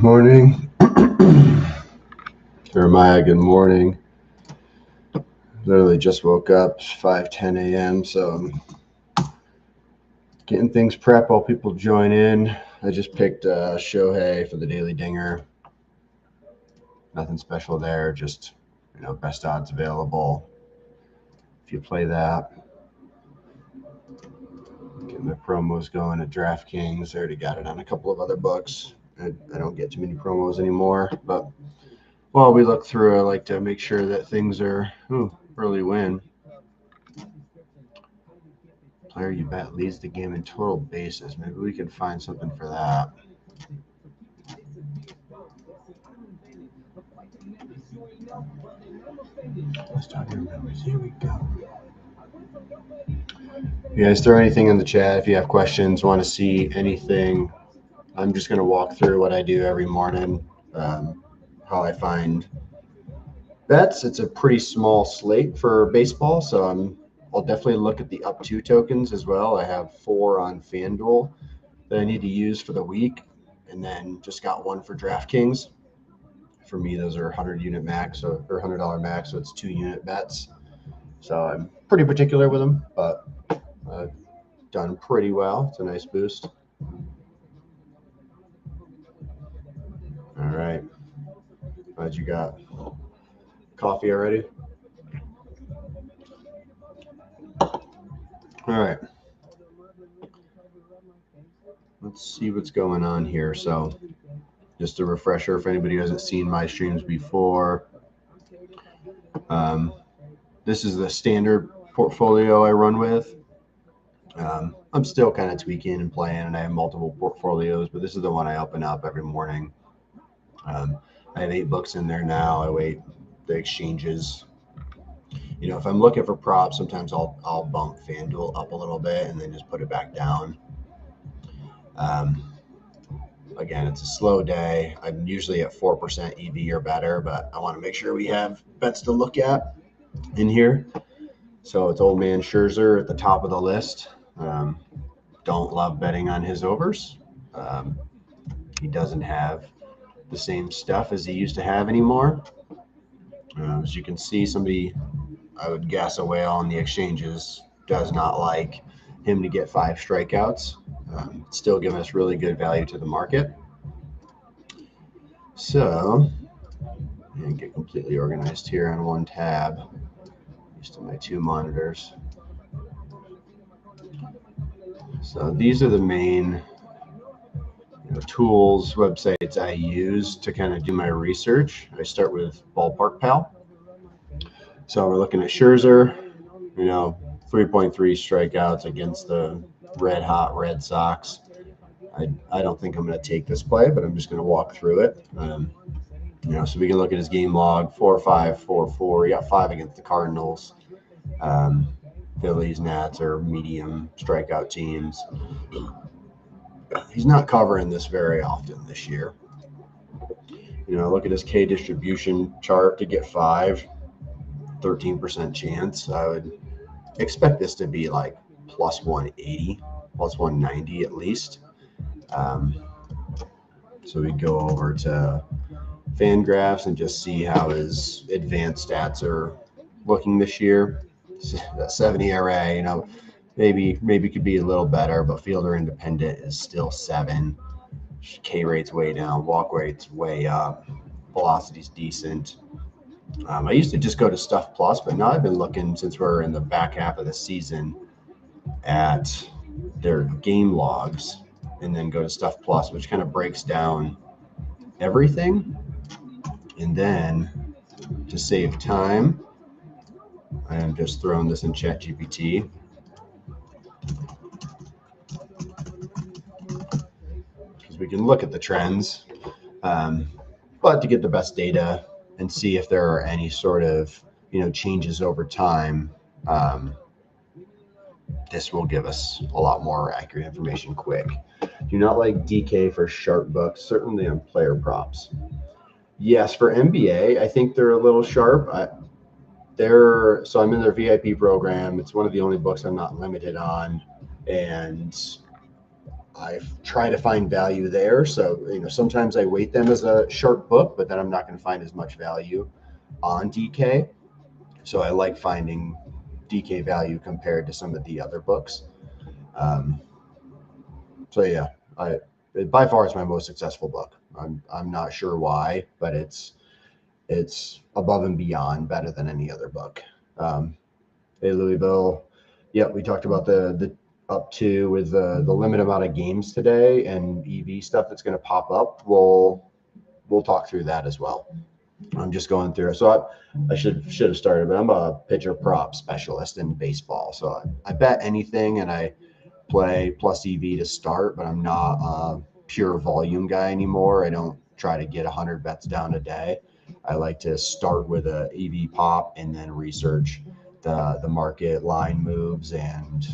Morning. Jeremiah, good morning. Literally just woke up, 5:10 a.m., so I'm getting things prepped while people join in. I just picked Shohei for the Daily Dinger. Nothing special there, just best odds available. If you play that, getting the promos going at DraftKings. I already got it on a couple of other books. I don't get too many promos anymore, but while we look through, I like to make sure that things are early win. Player you bet leads the game in total bases. Maybe we can find something for that. Let's talk your memories. Here we go. You guys throw anything in the chat if you have questions, want to see anything. I'm just going to walk through what I do every morning, how I find bets. It's a pretty small slate for baseball, so I'll definitely look at the up to tokens as well. I have 4 on FanDuel that I need to use for the week, and then just got 1 for DraftKings. For me, those are $100 max, so it's 2 unit bets. So I'm pretty particular with them, but I've done pretty well. It's a nice boost. All right. What you got? Coffee already? All right. Let's see what's going on here. So just a refresher for anybody who hasn't seen my streams before. This is the standard portfolio I run with. I'm still kind of tweaking and playing, and I have multiple portfolios, but this is the one I open up every morning. I have 8 books in there now. I wait the exchanges. If I'm looking for props, sometimes I'll bump FanDuel up a little bit and then just put it back down. Again, it's a slow day. I'm usually at 4% EV or better, but I want to make sure we have bets to look at in here. So it's old man Scherzer at the top of the list. Don't love betting on his overs. He doesn't have the same stuff as he used to have anymore. As you can see, somebody, I would guess a whale on the exchanges, does not like him to get 5 strikeouts. Still giving us really good value to the market. So, and get completely organized here on one tab. Used to my 2 monitors. So these are the main tools, websites I use to kind of do my research. I start with Ballpark Pal. So we're looking at Scherzer, 3.3 strikeouts against the red hot Red Sox. I don't think I'm going to take this play, but I'm just going to walk through it. So we can look at his game log, 4-5, 4-4. He got 5 against the Cardinals. Phillies, Nats are medium strikeout teams. He's not covering this very often this year. Look at his K distribution chart to get 5, 13% chance. I would expect this to be like plus 180, plus 190 at least. So we go over to FanGraphs and just see how his advanced stats are looking this year. That 70 ERA, maybe could be a little better, but fielder independent is still 7. K rate's way down, walk rate's way up, velocity's decent. I used to just go to Stuff Plus, but now I've been looking, since we're in the back half of the season, at their game logs, and then go to Stuff Plus, which kind of breaks down everything. And then to save time, I am just throwing this in ChatGPT. Because we can look at the trends, but to get the best data and see if there are any sort of changes over time, this will give us a lot more accurate information quick. Do not like DK for sharp books, certainly on player props. Yes, for NBA, I think they're a little sharp. So I'm in their VIP program. It's one of the only books I'm not limited on, and I try to find value there. So sometimes I weight them as a sharp book, but then I'm not going to find as much value on DK. So I like finding DK value compared to some of the other books. So yeah, by far it's my most successful book. I'm not sure why, but it's above and beyond better than any other book. Hey Louisville, yeah, we talked about the up to with the limited amount of games today and EV stuff that's going to pop up. We'll talk through that as well. I'm just going through. So I should have started, but I'm a pitcher prop specialist in baseball. So I bet anything and I play plus EV to start, but I'm not a pure volume guy anymore. I don't try to get 100 bets down a day. I like to start with a EV pop and then research the market line moves and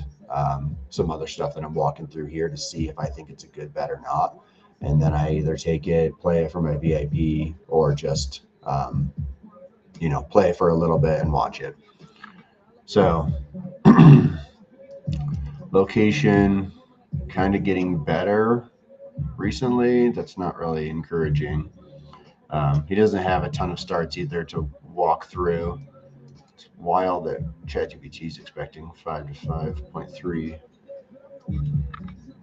some other stuff that I'm walking through here to see if I think it's a good bet or not. And then I either take it, play it for my VIP, or just play for a little bit and watch it. So location kind of getting better recently. That's not really encouraging. He doesn't have a ton of starts either to walk through. It's wild that ChatGPT is expecting 5 to 5.3.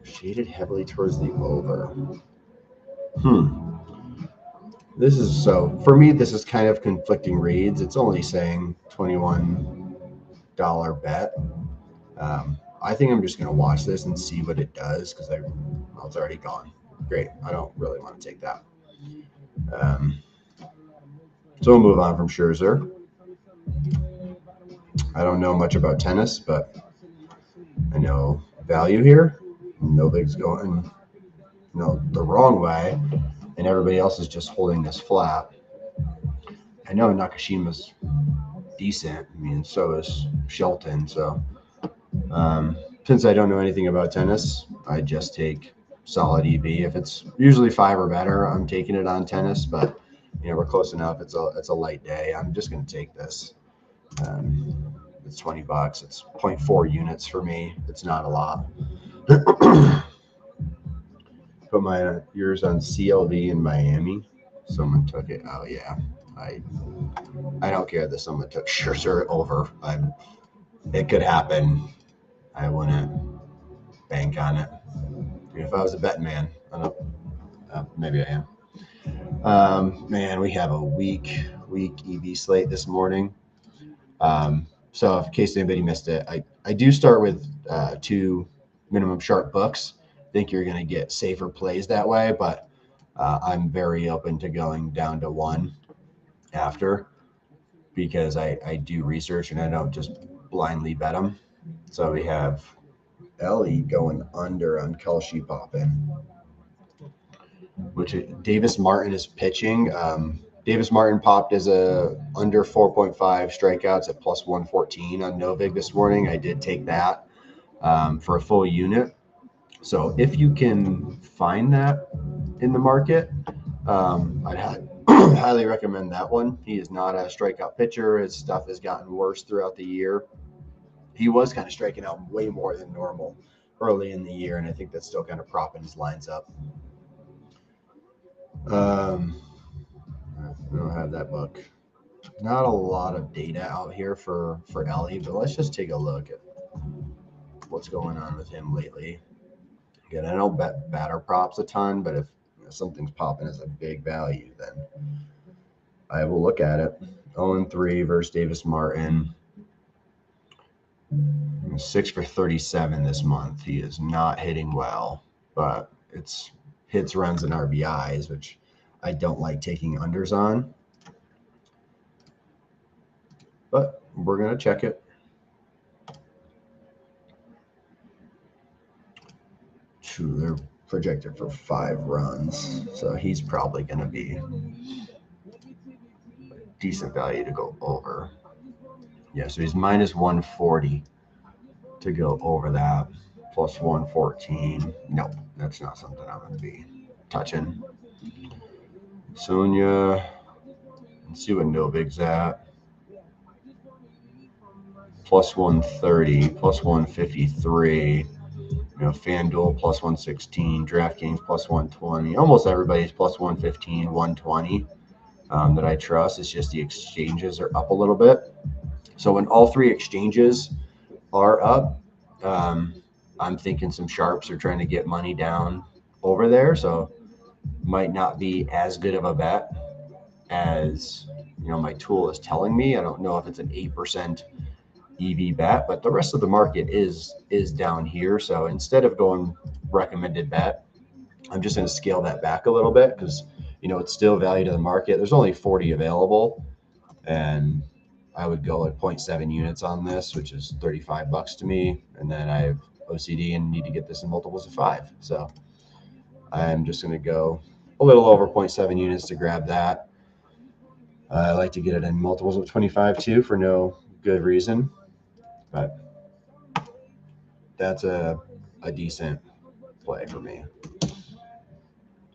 Shaded heavily towards the over. This is for me, this is kind of conflicting reads. It's only saying $21 bet. I think I'm just going to watch this and see what it does because it's already gone. Great. I don't really want to take that. So we'll move on from Scherzer. I don't know much about tennis, but I know value here. Nobody's going the wrong way, and everybody else is just holding this flat. I know Nakashima's decent. I mean, so is Shelton. So since I don't know anything about tennis, I just take solid EV. If it's usually 5 or better, I'm taking it on tennis, but we're close enough. It's a light day. I'm just going to take this. It's $20. It's 0.4 units for me. It's not a lot. Put my yours on CLV in Miami. Someone took it. Oh yeah. I don't care that someone took Scherzer over. It could happen. I wouldn't bank on it. If I was a betting man, I don't. Maybe I am. Man, we have a weak EV slate this morning. So in case anybody missed it, I do start with 2 minimum sharp books. I think you're going to get safer plays that way, but I'm very open to going down to 1 after because I do research and I don't just blindly bet them. So we have Ellie going under on Kelshi popping, which Davis Martin is pitching. Davis Martin popped as a under 4.5 strikeouts at plus 114 on Novig this morning. I did take that for a full unit. So if you can find that in the market, I'd highly recommend that one. He is not a strikeout pitcher. His stuff has gotten worse throughout the year. He was kind of striking out way more than normal early in the year, and I think that's still kind of propping his lines up. I don't have that book. Not a lot of data out here for Ellie, but let's just take a look at what's going on with him lately. Again, I don't bet batter props a ton, but if something's popping as a big value, then I will look at it. 0-3 versus Davis Martin. 6 for 37 this month. He is not hitting well, but it's hits, runs, and RBIs, which I don't like taking unders on. we're going to check it. They're projected for 5 runs, so he's probably going to be decent value to go over. Yeah, so he's minus 140 to go over that, plus 114. Nope, that's not something I'm going to be touching. Sonia, let's see what Novig's at. Plus 130, plus 153. FanDuel plus 116, DraftKings plus 120. Almost everybody's plus 115, 120 that I trust. It's just the exchanges are up a little bit. So when all 3 exchanges are up, I'm thinking some sharps are trying to get money down over there. So might not be as good of a bet as my tool is telling me. I don't know if it's an 8% EV bet, but the rest of the market is down here. So instead of going recommended bet, I'm just going to scale that back a little bit because it's still value to the market. There's only 40 available, and I would go at 0.7 units on this, which is $35 to me. And then I have OCD and need to get this in multiples of 5. So I'm just going to go a little over 0.7 units to grab that. I like to get it in multiples of 25 too for no good reason. But that's a decent play for me.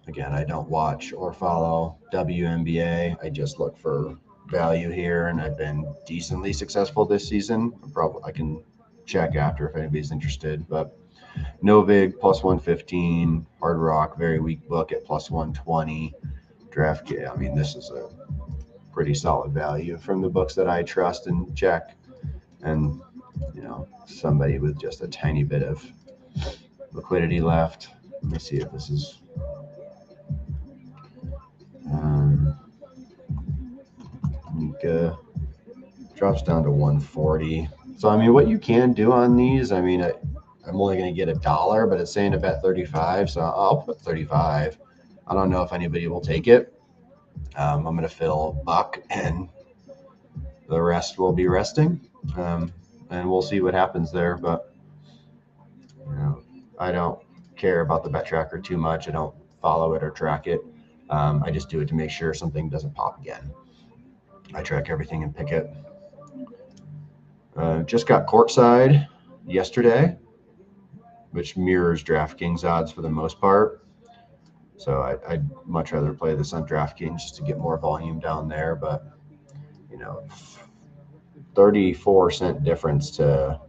Again, I don't watch or follow WNBA. I just look for value here, and I've been decently successful this season. I can check after if anybody's interested. But Novig plus 115, Hard Rock very weak book at plus 120. DraftKings. I mean, this is a pretty solid value from the books that I trust and check, and somebody with just a tiny bit of liquidity left. Let me see if this is Nika drops down to 140. So I mean, what you can do on these, I mean, I'm only going to get $1, but it's saying to bet 35, so I'll put 35. I don't know if anybody will take it. I'm going to fill buck, and the rest will be resting. And we'll see what happens there. But I don't care about the bet tracker too much. I don't follow it or track it. I just do it to make sure something doesn't pop again. I track everything and pick it. Just got courtside yesterday, which mirrors DraftKings odds for the most part. So I'd much rather play this on DraftKings just to get more volume down there. But 34-cent difference to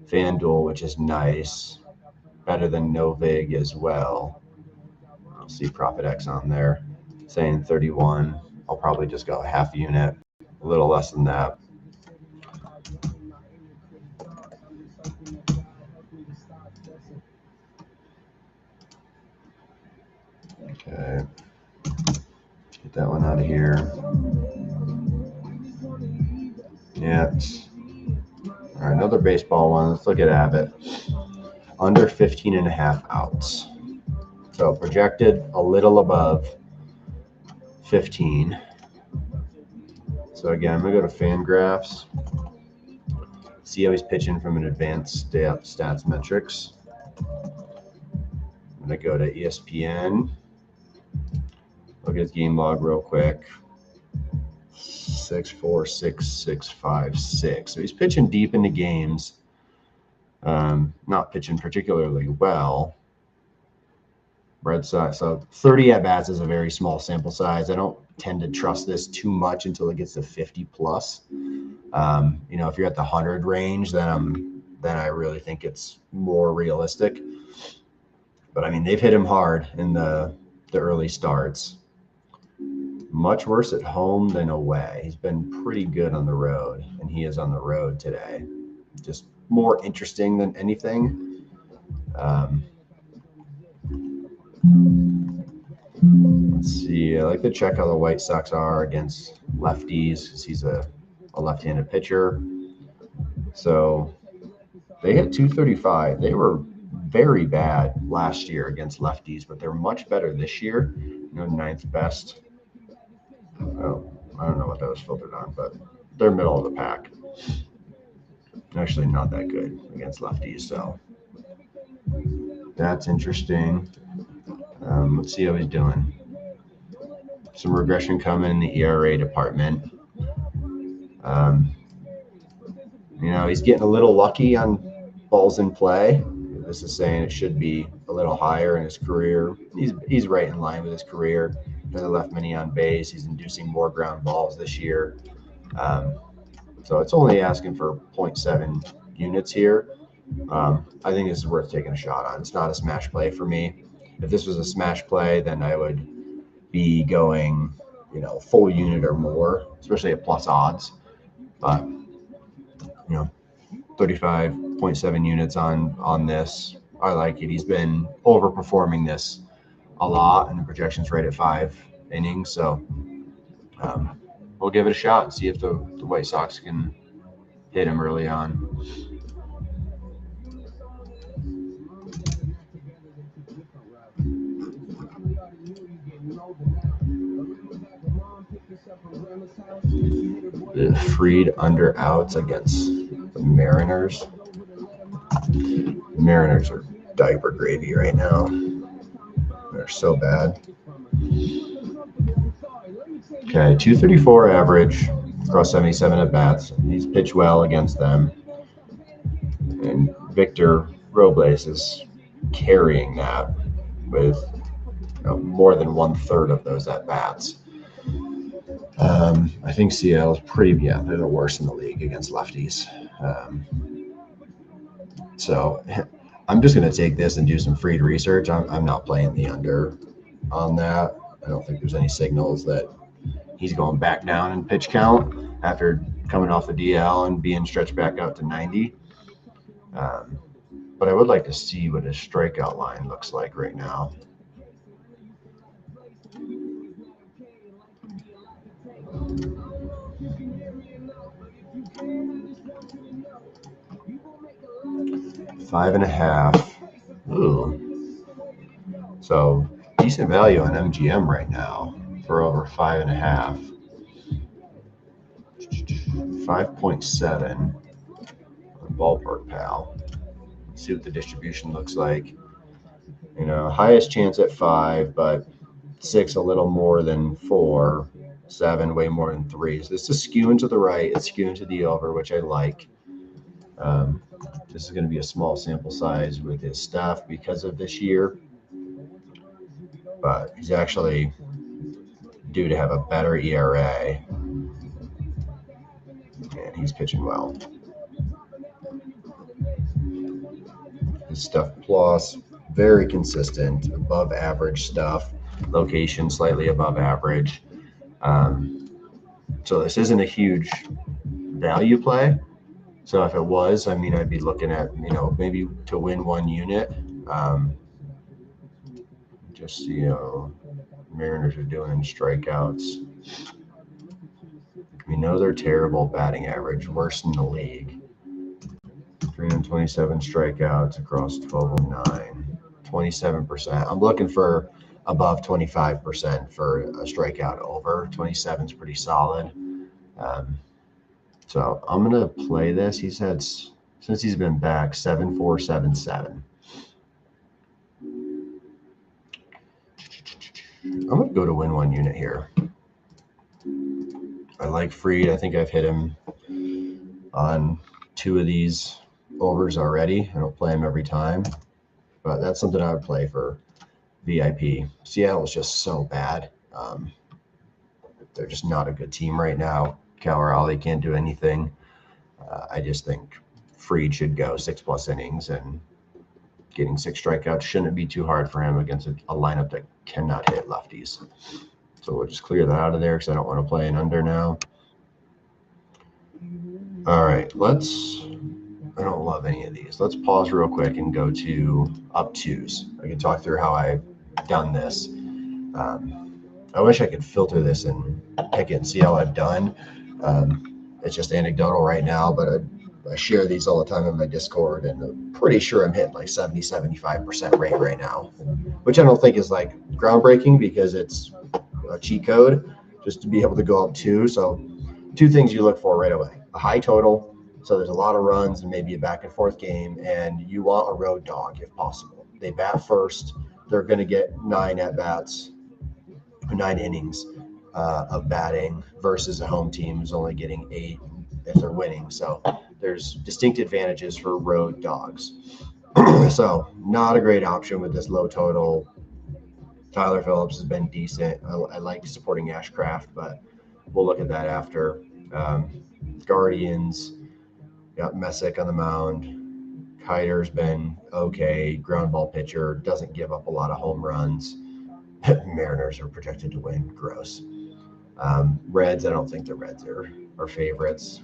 FanDuel, which is nice, better than Novig as well. I'll see Profit X on there saying 31. I'll probably just go a half unit, a little less than that. Okay, get that one out of here. Yeah. All right, another baseball one. Let's look at Abbott. Under 15.5 outs. So projected a little above 15. So again, I'm going to go to Fangraphs. See how he's pitching from an advanced stats metrics. I'm going to go to ESPN. Look at his game log real quick. 6.46, So he's pitching deep into games. Not pitching particularly well. Red Sox. So 30 at bats is a very small sample size. I don't tend to trust this too much until it gets to 50 plus. If you're at the 100 range, then I really think it's more realistic. But I mean, they've hit him hard in the early starts. Much worse at home than away. He's been pretty good on the road, and he is on the road today. Just more interesting than anything. Let's see. I like to check how the White Sox are against lefties because he's a left-handed pitcher. So they hit 235. They were very bad last year against lefties, but they're much better this year. Ninth best. Oh, I don't know what that was filtered on, but they're middle of the pack. Actually, not that good against lefties, so that's interesting. Let's see how he's doing. Some regression coming in the ERA department. He's getting a little lucky on balls in play. This is saying it should be a little higher in his career. He's right in line with his career. Hasn't left many on base. He's inducing more ground balls this year. So it's only asking for 0.7 units here. I think this is worth taking a shot on. It's not a smash play for me. If this was a smash play, then I would be going, full unit or more, especially at plus odds. But 35.7 units on this. I like it. He's been overperforming this a lot, and the projection's right at 5 innings. So we'll give it a shot and see if the White Sox can hit him early on. The Fried under outs against the Mariners. The Mariners are diaper gravy right now. They're so bad. Okay, 234 average across 77 at bats. He's pitched well against them. And Victor Robles is carrying that with more than 1/3 of those at bats. I think Seattle's they're the worst in the league against lefties. So I'm just going to take this and do some Fried research. I'm not playing the under on that. I don't think there's any signals that he's going back down in pitch count after coming off the DL and being stretched back out to 90. But I would like to see what his strikeout line looks like right now. Five and a half. Ooh. So decent value on MGM right now for over 5.5. 5.7 on Ballpark Pal. Let's see what the distribution looks like. Highest chance at 5, but 6 a little more than 4, 7 way more than 3. So this is skewing to the right. It's skewing to the over, which I like. This is going to be a small sample size with his stuff because of this year. But he's actually due to have a better ERA. And he's pitching well. His stuff plus, very consistent, above average stuff. Location slightly above average. So this isn't a huge value play. So if it was, I'd be looking at, maybe to win 1 unit. Just see how Mariners are doing in strikeouts. We know they're terrible batting average, worse in the league. 327 strikeouts across 1209, 27%. I'm looking for above 25% for a strikeout over. 27 is pretty solid. So I'm going to play this. He's had, since he's been back, 7-4, 7-7. I'm going to go to win 1 unit here. I like Fried. I think I've hit him on 2 of these overs already. I don't play him every time, but that's something I would play for VIP. Seattle is just so bad. They're just not a good team right now. Cal Raleigh can't do anything. I just think Fried should go 6+ innings, and getting 6 strikeouts shouldn't be too hard for him against a lineup that cannot hit lefties. So we'll just clear that out of there because I don't want to play an under now. All right, I don't love any of these. Let's pause real quick and go to up 2s. I can talk through how I've done this. I wish I could filter this and pick it and see how I've done. It's just anecdotal right now, but I share these all the time in my Discord, and I'm pretty sure I'm hitting like 70-75% rate right now, which I don't think is like groundbreaking because it's a cheat code just to be able to go up 2. So 2 things you look for right away: a high total, So there's a lot of runs and maybe a back and forth game, and you want a road dog if possible. They bat first. They're going to get 9 at-bats, 9 innings of batting versus a home team who's only getting 8 if they're winning. So there's distinct advantages for road dogs. So not a great option with this low total. Tyler Phillips has been decent. I like supporting Ashcraft, but we'll look at that after. Guardians, got Messick on the mound. Kiter's been okay. Ground ball pitcher, doesn't give up a lot of home runs. Mariners are projected to win. Gross. Reds, I don't think the Reds are favorites.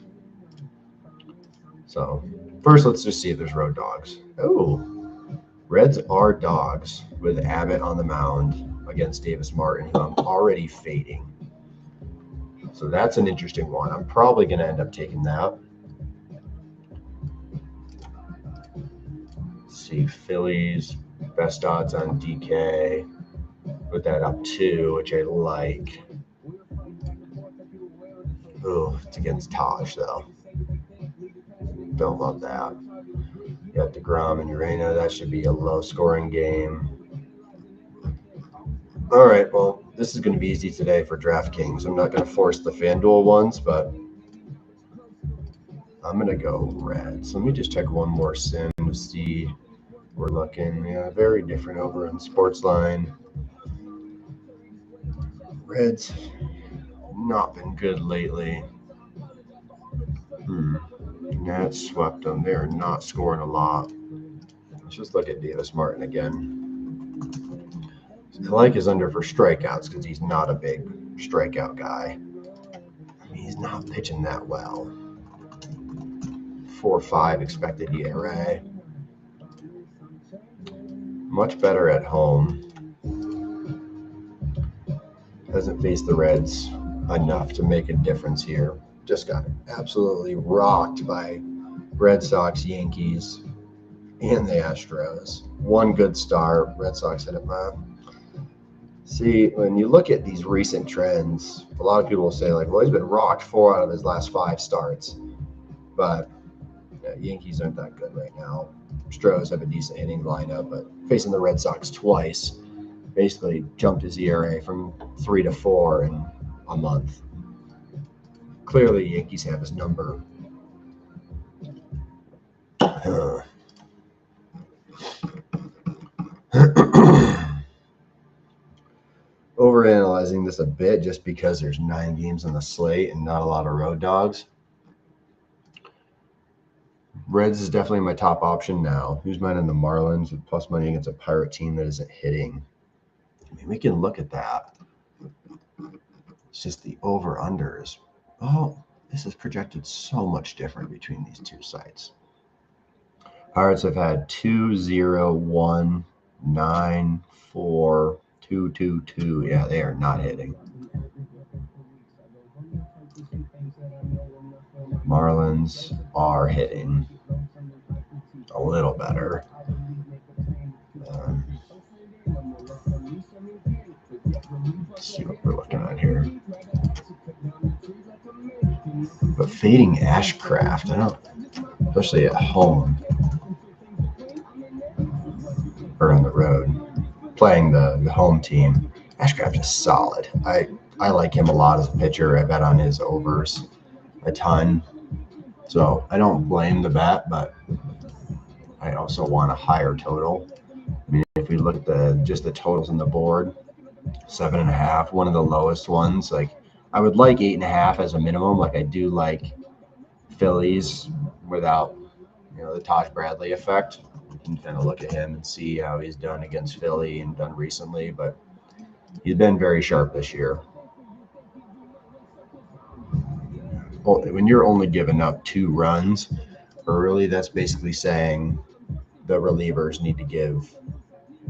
So first, let's just see if there's road dogs. Oh, Reds are dogs with Abbott on the mound against Davis Martin, who I'm already fading. So that's an interesting one. I'm probably going to end up taking that. Let's see, Phillies, best odds on DK. Put that up 2, which I like. Ooh, it's against Taj, though. Don't love that. You got DeGrom and Urena. That should be a low-scoring game. All right, well, this is going to be easy today for DraftKings. I'm not going to force the FanDuel ones, but I'm going to go Reds. Let me just check one more sim to see. We're looking, yeah, very different over on Sportsline. Reds not been good lately. Nats swept them. They're not scoring a lot. Let's just look at Davis Martin again. I like his under for strikeouts because he's not a big strikeout guy. I mean, he's not pitching that well. 4.5 expected ERA. Much better at home. Hasn't faced the Reds enough to make a difference here. Just got absolutely rocked by Red Sox, Yankees, and the Astros. One good start. Red Sox hit it, man. See, when you look at these recent trends, a lot of people will say, like, well, he's been rocked 4 out of his last 5 starts. But Yankees aren't that good right now. Astros have a decent hitting lineup, but facing the Red Sox twice basically jumped his ERA from 3 to 4 in a month. Clearly, Yankees have his number. Overanalyzing this a bit just because there's 9 games on the slate and not a lot of road dogs. Reds is definitely my top option now. Who's mine in the Marlins with plus money against a Pirate team that isn't hitting? I mean, we can look at that. It's just the over-unders. Oh, this is projected so much different between these 2 sites. Pirates have had 2, 0, 1, 9, 4, 2, 2, 2. Yeah, they are not hitting. Marlins are hitting a little better. Let's see what we're looking at here. But fading Ashcraft, I don't, especially at home or on the road, playing the home team. Ashcraft is solid. I like him a lot as a pitcher. I bet on his overs a ton. So I don't blame the bet, but I also want a higher total. I mean, if we look at just the totals on the board, 7.5, one of the lowest ones. Like, I would like 8.5 as a minimum. Like, I do like Phillies without, the Taj Bradley effect. You can kind of look at him and see how he's done against Philly and done recently, but he's been very sharp this year. When you're only giving up 2 runs early, that's basically saying the relievers need to give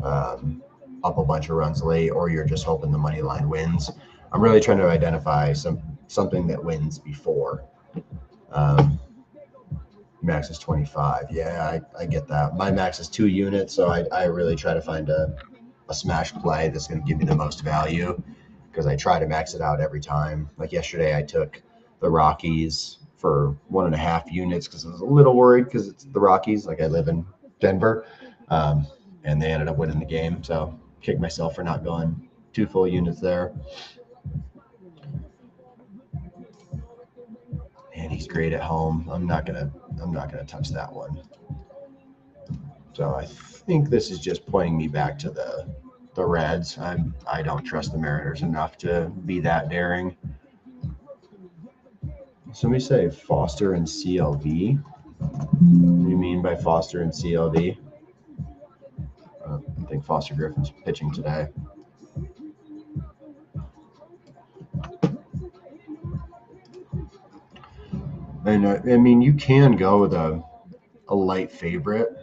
up a bunch of runs late, or you're just hoping the money line wins. I'm really trying to identify something that wins before. Max is 25. Yeah, I get that. My max is 2 units, so I really try to find a smash play that's going to give me the most value, because I try to max it out every time. Like yesterday, I took the Rockies for 1.5 units because I was a little worried because it's the Rockies. Like I live in Denver, and they ended up winning the game. So kicked myself for not going 2 full units there. And he's great at home. I'm not gonna touch that one. So I think this is just pointing me back to the Reds. I don't trust the Mariners enough to be that daring. Somebody say Foster and CLV. What do you mean by Foster and CLV? I think Foster Griffin's pitching today. And I mean, you can go with a light favorite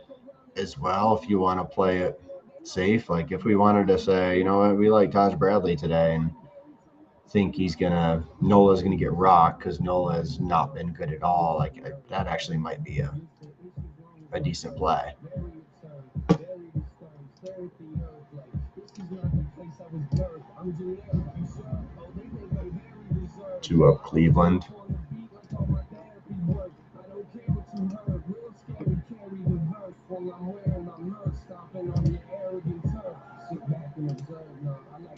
as well if you want to play it safe. Like if we wanted to say, you know what, we like Taj Bradley today and think Nola's gonna get rocked because Nola has not been good at all. Like that actually might be a decent play. 2 up Cleveland.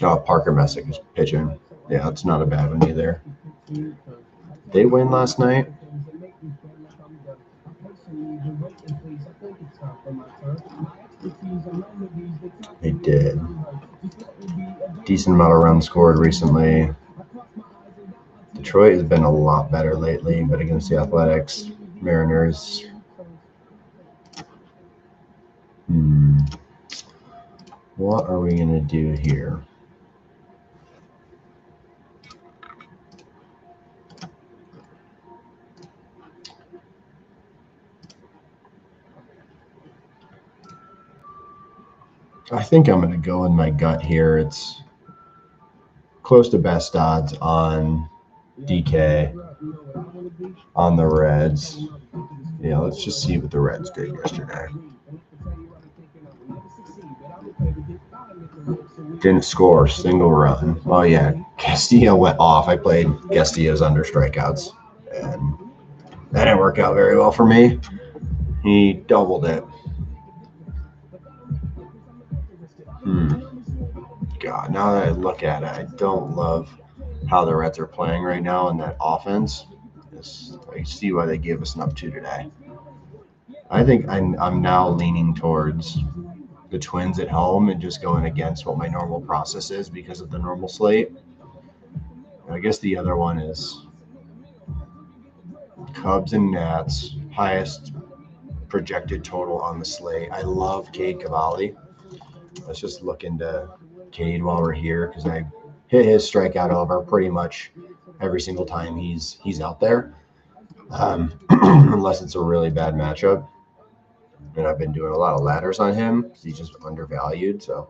Oh, Parker Messick is pitching. Yeah, that's not a bad one either. They win last night. They did. Decent amount of runs scored recently. Detroit has been a lot better lately, but against the Athletics, Mariners. What are we going to do here? I think I'm going to go in my gut here. It's close to best odds on DK on the Reds. Yeah, let's just see what the Reds did yesterday. Didn't score a single run. Oh yeah, Castillo went off. I played Castillo's under strikeouts, and that didn't work out very well for me. He doubled it. God, now that I look at it, I don't love how the Reds are playing right now in that offense. I see why they gave us an up 2 today. I think I'm now leaning towards the Twins at home and just going against what my normal process is because of the normal slate. I guess the other one is Cubs and Nats, highest projected total on the slate. I love Cade Cavalli. Let's just look into Cade while we're here because I hit his strikeout over pretty much every single time he's out there, unless it's a really bad matchup. And I've been doing a lot of ladders on him because he's just undervalued. So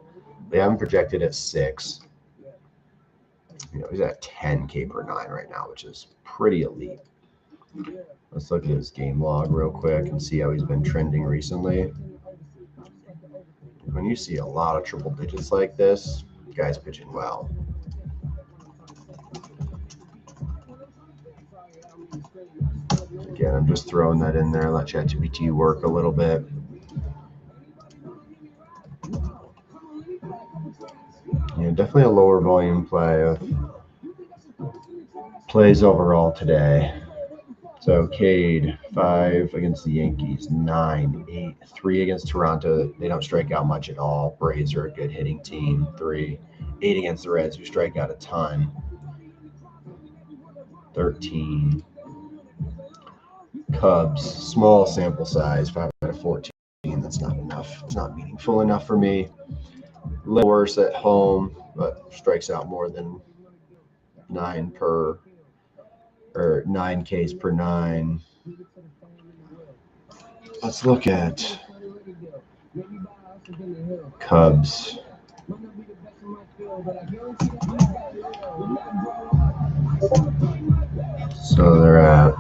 they haven't projected at 6. He's at 10K per 9 right now, which is pretty elite. Let's look at his game log real quick and see how he's been trending recently. When you see a lot of triple digits like this, the guy's pitching well. Again, I'm just throwing that in there, let ChatGPT work a little bit. Yeah, definitely a lower volume play of plays overall today. So Cade, 5 against the Yankees, 9, 8, 3 against Toronto. They don't strike out much at all. Braves are a good hitting team. 3, 8 against the Reds, who strike out a ton. 13. Cubs, small sample size, 5 out of 14. That's not enough. It's not meaningful enough for me. A little worse at home, but strikes out more than 9 Ks per 9. Let's look at Cubs. So they're at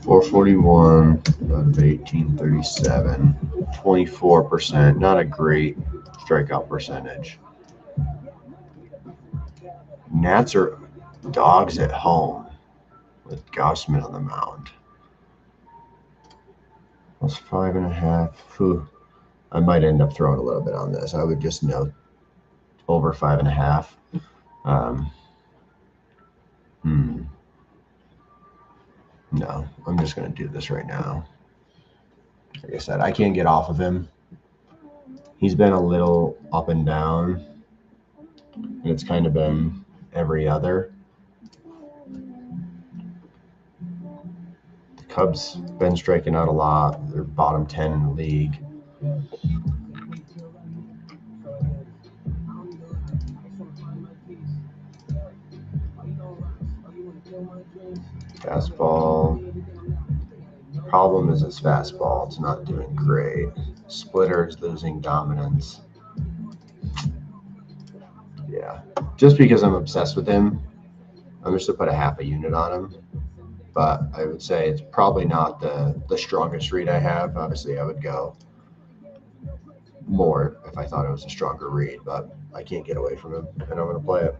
441 out of 1837, 24%. Not a great strikeout percentage. Nats are dogs at home. with Gaussman on the mound. Plus 5.5. Whew. I might end up throwing a little bit on this. I would just note over 5.5. No, I'm just going to do this right now. Like I said, I can't get off of him. He's been a little up and down. And it's kind of been every other. The Cubs been striking out a lot. They're bottom 10 in the league. Fastball. Problem is his fastball. It's not doing great. Splitter is losing dominance. Yeah. Just because I'm obsessed with him, I'm just going to put a half a unit on him. But I would say it's probably not the strongest read I have. Obviously, I would go more if I thought it was a stronger read, but I can't get away from him, and I'm going to play it.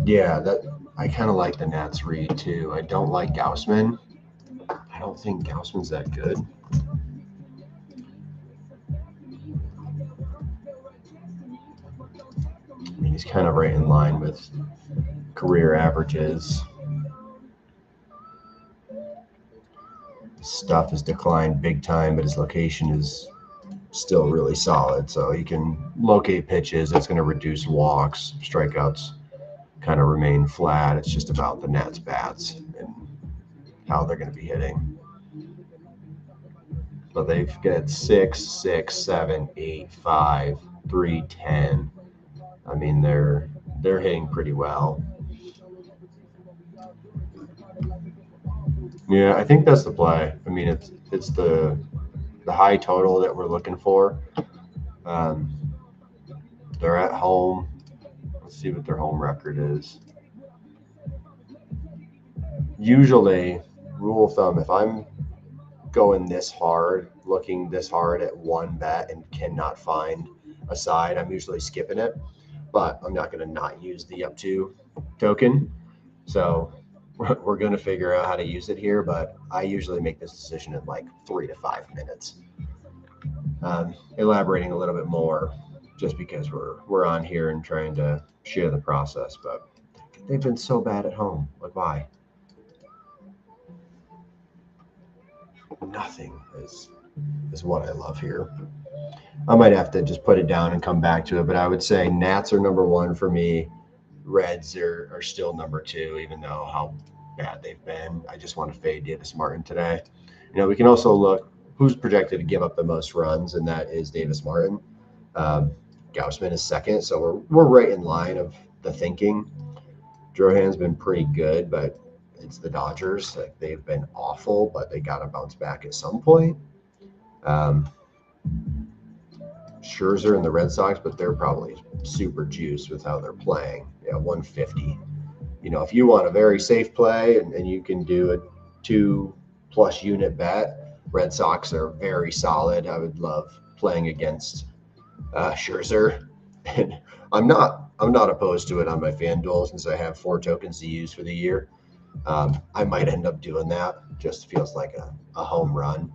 Yeah, that I kind of like the Nats read too. I don't like Gaussman. I don't think Gaussman's that good. I mean, he's kind of right in line with career averages. His stuff has declined big time, but his location is still really solid. So he can locate pitches. That's going to reduce walks, strikeouts kind of remain flat. It's just about the Nats bats and how they're going to be hitting. But they've got 6, 6, 7, 8, 5, 3, 10. I mean, they're hitting pretty well. Yeah, I think that's the play. I mean, it's the high total that we're looking for. They're at home. Let's see what their home record is. Usually, rule of thumb, if I'm going this hard, looking this hard at one bet and cannot find a side, I'm usually skipping it. But I'm not going to not use the up to token. So we're going to figure out how to use it here, but I usually make this decision in like 3 to 5 minutes. Elaborating a little bit more just because we're on here and trying to share the process, but they've been so bad at home. Like, why? Nothing is what I love here. I might have to just put it down and come back to it, but I would say Nats are number one for me. Reds are still number two, even though how bad they've been. I just want to fade Davis Martin today. We can also look who's projected to give up the most runs, and that is Davis Martin. Gaussman is second, so we're right in line of the thinking. Drohan's been pretty good, but it's the Dodgers. Like, they've been awful, but they got to bounce back at some point. Scherzer and the Red Sox, but they're probably super juiced with how they're playing. Yeah, 150. If you want a very safe play and you can do a 2+ unit bet, Red Sox are very solid. I would love playing against Scherzer. And I'm not opposed to it on my FanDuel since I have 4 tokens to use for the year. I might end up doing that. Just feels like a home run.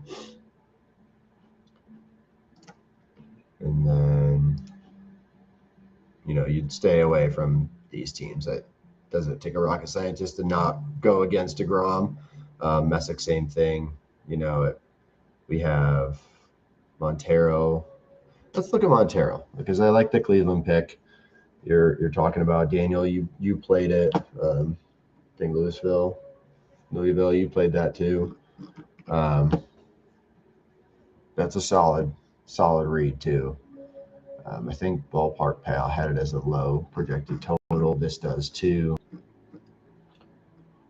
And then, you'd stay away from these teams. That doesn't take a rocket scientist to not go against DeGrom. Messick, same thing. We have Montero. Let's look at Montero because I like the Cleveland pick. You're talking about Daniel. You played it. I think Louisville, you played that too. That's a solid read too. I think Ballpark Pal had it as a low projected total. This does too.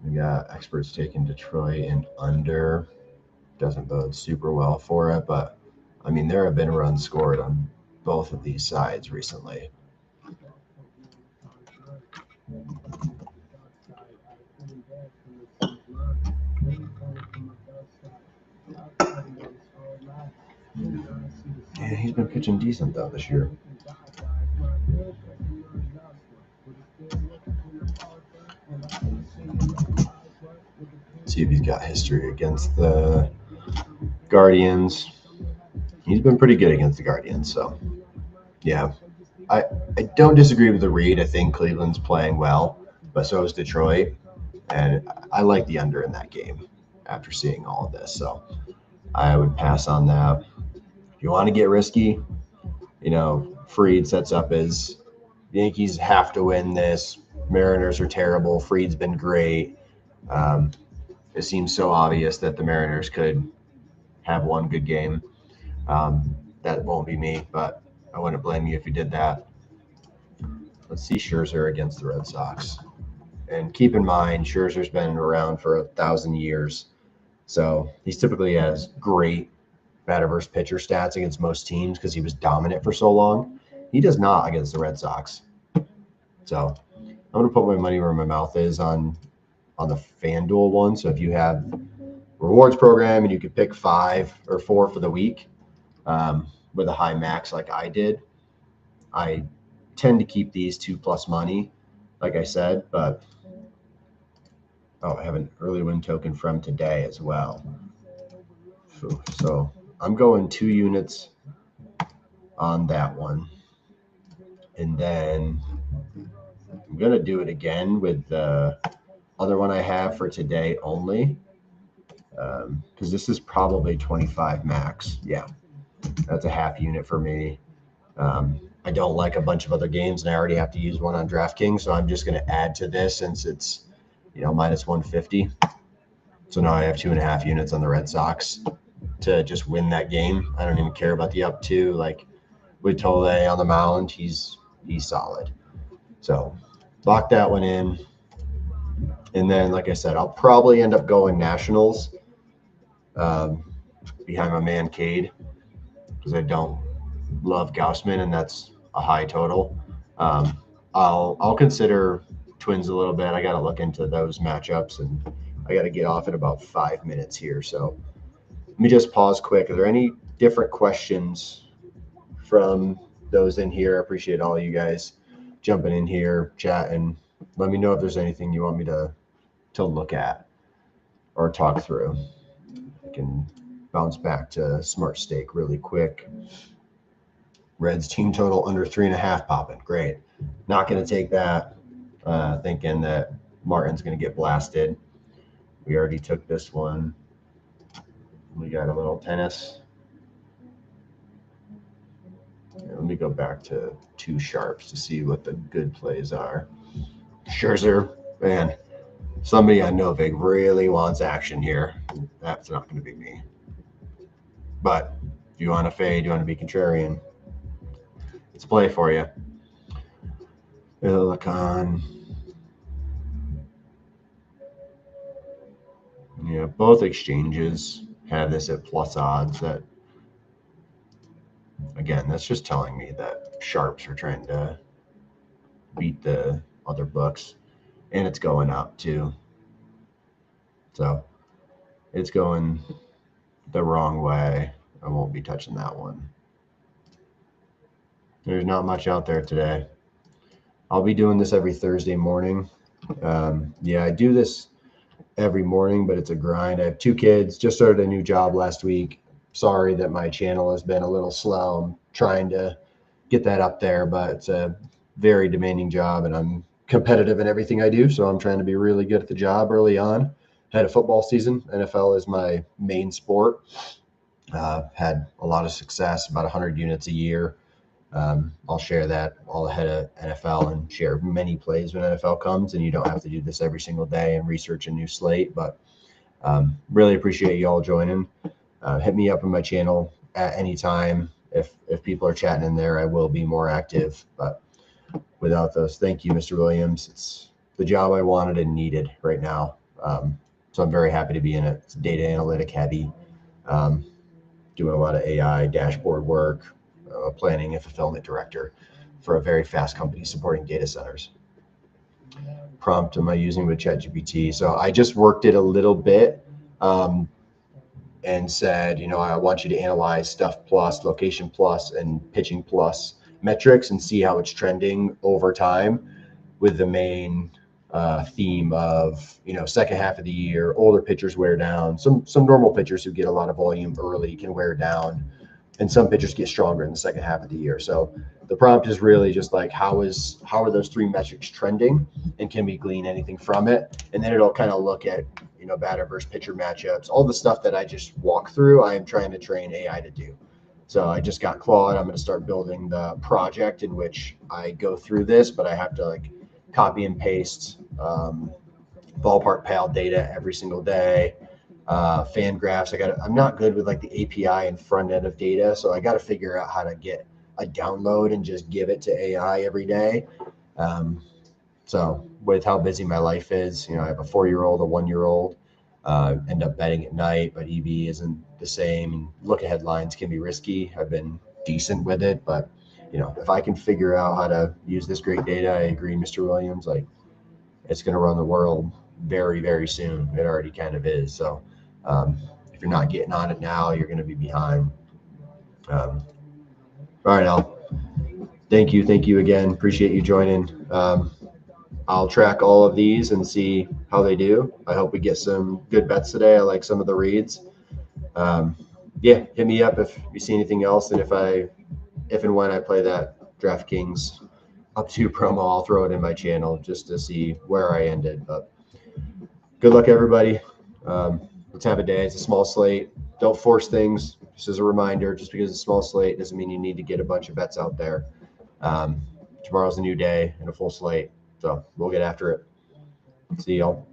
We got experts taking Detroit and under. Doesn't bode super well for it, but I mean, there have been runs scored on both of these sides recently. Yeah, he's been pitching decent though this year. see if he's got history against the Guardians. He's been pretty good against the Guardians, so yeah. I don't disagree with the read. I think Cleveland's playing well, but so is Detroit. And I like the under in that game after seeing all of this. So I would pass on that. If you want to get risky, Fried sets up as Yankees have to win this. Mariners are terrible. Fried's been great. It seems so obvious that the Mariners could have one good game. That won't be me, but I wouldn't blame you if you did that. Let's see Scherzer against the Red Sox. And keep in mind, Scherzer's been around for 1,000 years. So he's typically has great batter versus pitcher stats against most teams because he was dominant for so long. He does not against the Red Sox. So I'm going to put my money where my mouth is on the FanDuel one. So if you have rewards program and you could pick 5 or 4 for the week with a high max like I did, I tend to keep these 2+ money, like I said, but I have an early win token from today as well. So I'm going 2 units on that one. And then I'm going to do it again with the other one I have for today only, because this is probably 25 max. Yeah, that's a half unit for me. I don't like a bunch of other games, and I already have to use one on DraftKings, so I'm just going to add to this since it's minus 150. So now I have 2.5 units on the Red Sox to just win that game. I don't even care about the up 2. Like with Tole on the mound, he's solid. So lock that one in. And then, like I said, I'll probably end up going Nationals behind my man Cade because I don't love Gaussman, and that's a high total. I'll consider Twins a little bit. I got to look into those matchups, and I got to get off in about 5 minutes here. So let me just pause quick. Are there any different questions from those in here? I appreciate all you guys jumping in here, chatting. Let me know if there's anything you want me to look at or talk through. I can bounce back to Smart Stake really quick. Reds team total under 3.5 popping. Great. Not going to take that, thinking that Martin's going to get blasted. We already took this one. We got a little tennis. Let me go back to 2 sharps to see what the good plays are. Scherzer, man, somebody on Novik really wants action here. That's not going to be me. But if you want to fade, you want to be contrarian, it's a play for you. Illican. Yeah, both exchanges have this at plus odds. That, again, that's just telling me that sharps are trying to beat the other books, and it's going up too. So it's going the wrong way. I won't be touching that one. There's not much out there today. I'll be doing this every Thursday morning. Yeah, I do this every morning, but it's a grind. I have 2 kids, just started a new job last week. Sorry that my channel has been a little slow. I'm trying to get that up there, but it's a very demanding job, and I'm competitive in everything I do. So I'm trying to be really good at the job early on. Had a football season. NFL is my main sport. Had a lot of success, about 100 units a year. I'll share that all ahead of NFL and share many plays when NFL comes, and you don't have to do this every single day and research a new slate, but really appreciate you all joining. Hit me up on my channel at any time. If people are chatting in there, I will be more active, but without those, thank you, Mr. Williams. It's the job I wanted and needed right now. So I'm very happy to be in it. It's data analytic heavy, doing a lot of AI dashboard work, planning and fulfillment director for a very fast company supporting data centers. Prompt am I using with ChatGPT? So I just worked it a little bit and said, I want you to analyze stuff plus, location plus, and pitching plus metrics and see how it's trending over time with the main theme of, second half of the year, older pitchers wear down. Some normal pitchers who get a lot of volume early can wear down, and some pitchers get stronger in the second half of the year. So the prompt is really just like, how are those three metrics trending, and can we glean anything from it? And then it'll kind of look at, batter versus pitcher matchups, all the stuff that I just walk through. I am trying to train AI to do. So I just got Claude. I'm going to start building the project in which I go through this, but I have to like copy and paste ballpark pal data every single day. Fan graphs. I'm not good with like the API and front end of data, so I got to figure out how to get a download and just give it to AI every day. So with how busy my life is, I have a 4-year-old, a 1-year-old. End up betting at night, but EV isn't the same. And look ahead lines can be risky. I've been decent with it, but if I can figure out how to use this great data, I agree, Mr. Williams, like it's going to run the world very, very soon. It already kind of is. So if you're not getting on it now, you're going to be behind. All right, Al. Thank you again. Appreciate you joining. I'll track all of these and see how they do. I hope we get some good bets today. I like some of the reads. Yeah, hit me up if you see anything else, and if and when I play that DraftKings up to promo, I'll throw it in my channel just to see where I ended. But good luck, everybody. Let's have a day. It's a small slate. Don't force things. Just as a reminder, just because it's a small slate doesn't mean you need to get a bunch of bets out there. Tomorrow's a new day and a full slate. So we'll get after it. See y'all.